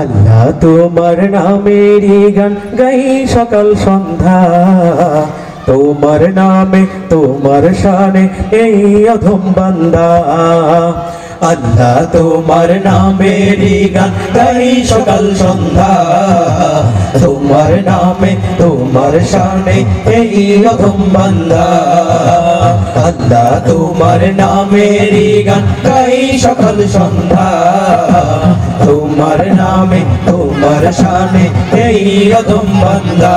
আল্লাহ তোমার নামেরই গান গাই সকাল সন্ধ্যা, তোমার নামে তোমার শানে এই অধম বান্দা। আল্লাহ তোমার নামেরই গান গাই সকাল সন্ধ্যা, তোমার নামে তোমার শানে এই অধম বান্দা। আল্লাহ তোমার নামেরই গান গাই সকাল সন্ধ্যা, তোমার নামে তোমার শানে এই অধম বান্দা।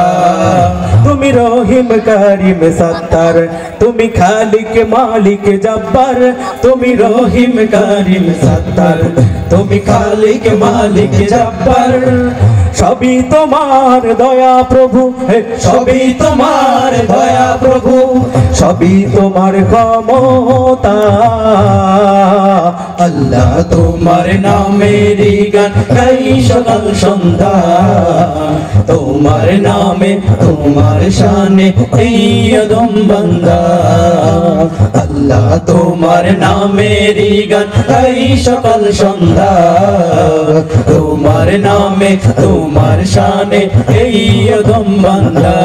তুমি রহিম করিম সত্তার, তুমি খালিক মালিক জব্বার, তুমি রহিম করিম সত্তার, তুমি খালিক মালিক জব্বার। সবই তোমার দয়া প্রভু, সবই তোমার দয়া প্রভু, সবই তোমার ক্ষমতা। আল্লাহ তোমার নামেরই গান গাই সকাল সন্ধ্যা, তোমার নামে তোমার শানে এই অধম বান্দা। আল্লাহ তোমার নামেরই গান গাই সকাল সন্ধ্যা, তোমার নামে তোমার শানে এই অধম বান্দা।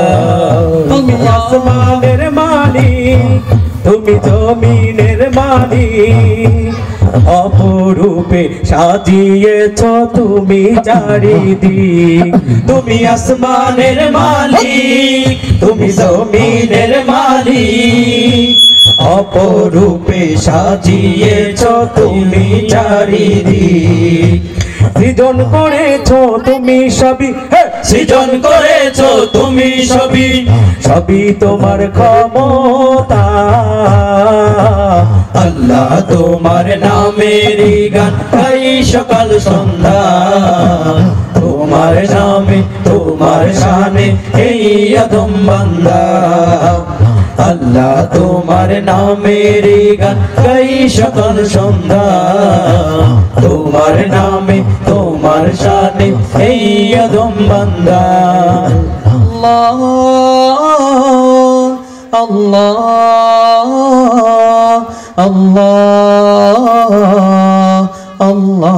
তুমি আসমানের মালিক, তুমি জমিনের মালিক, অপরূপে সাজিয়েছ তুমি চারিদিক। তুমি আসমানের মালিক, তুমি জমিনের মালিক, অপরূপে সাজিয়েছ তুমি চারিদিক। সৃজন করেছো তুমি সবই, সৃজন করেছো তুমি সবই, সবই তোমার ক্ষমতা। আল্লাহ তোমার নামেরই গান গাই সকাল সন্ধ্যা, তোমার নামে তোমার শানে এই অধম বান্দা। আল্লাহ তোমার নামেরই গান গাই সকাল সন্ধ্যা, তোমার নামে তোমার শানে এই অধম বান্দা। আল্লাহ আল্লাহ আল্লাহ আল্লাহ।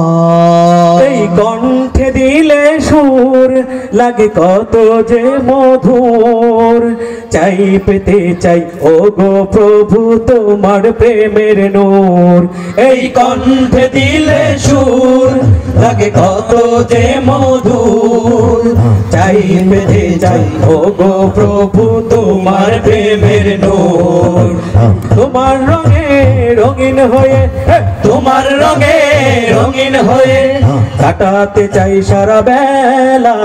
এই কণ্ঠে দিলে সুর লাগে কত যে মধুর, চাই পেতে চাই ও গো প্রভু তোমার প্রেমের নূর। এই কণ্ঠে দিলে সুর লাগে কত যে মধুর, চাই পেতে চাই ও গো প্রভু তোমার প্রেমের নূর। তোমার রঙে রঙিন হয়ে, তোমার রঙে রঙিন হয়ে কাটাতে চাই সারা বেলা।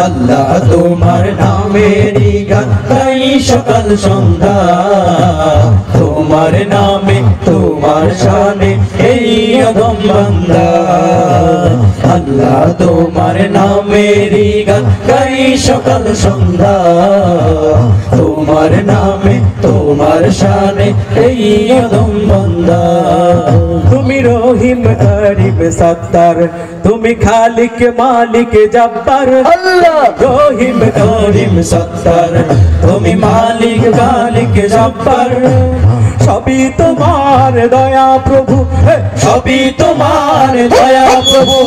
আল্লাহ তোমার নামেরই গান গাই সকাল সন্ধ্যা, তোমার নামে তোমার শানে এই অধম বান্দা। আল্লাহ তোমার নামেরই গান গাই সকাল সন্ধ্যা, তোমার নামে তোমার শানে এই অধম বান্দা। তুমি রহিম করিম সত্তার, তুমি খালিক মালিক জব্বার। আল্লাহ রহিম করিম সত্তার, তুমি মালিক মালিক জব্বার। সবই তোমার দয়া প্রভু, সবই তোমার দয়া প্রভু,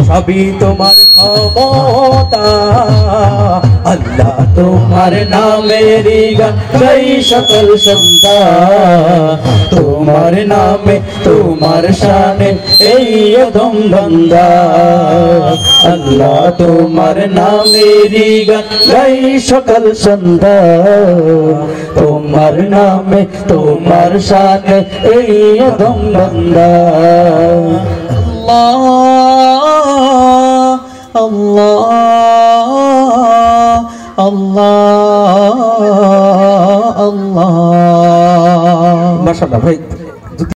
সবই তোমার ক্ষমতা। আল্লাহ তোমার নামেরই গান গাই সকাল সন্ধ্যা, তোমার নামে তোমার শানে এই অধম বান্দা। আল্লাহ তোমার নামেরই গান গাই সকাল সন্ধ্যা, তোমার নামে তোমার শানে এই অধম বান্দা। আল্লাহ আল্লাহ আল্লাহ আল্লাহ। মাশাআল্লাহ ভাই।